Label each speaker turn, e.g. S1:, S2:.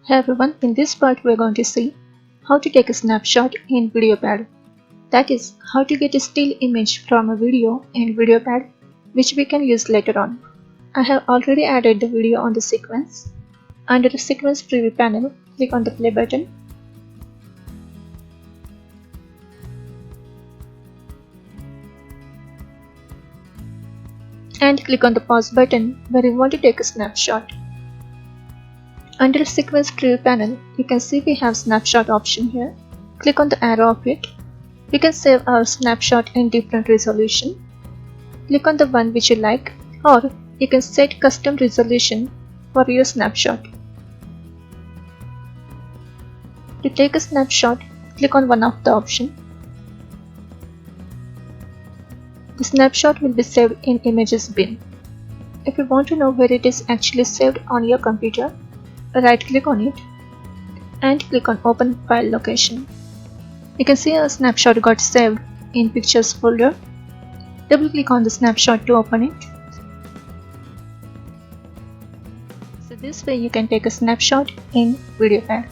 S1: Hey everyone, in this part we are going to see how to take a snapshot in VideoPad. That is, how to get a still image from a video in VideoPad which we can use later on. I have already added the video on the sequence. Under the sequence preview panel, click on the play button. And click on the pause button where you want to take a snapshot. Under the sequence preview panel, you can see we have snapshot option here. Click on the arrow of it. We can save our snapshot in different resolution. Click on the one which you like, or you can set custom resolution for your snapshot. To take a snapshot, click on one of the options. The snapshot will be saved in Images bin. If you want to know where it is actually saved on your computer, right click on it and click on Open File Location. You can see a snapshot got saved in Pictures folder. Double click on the snapshot to open it. So this way you can take a snapshot in VideoPad.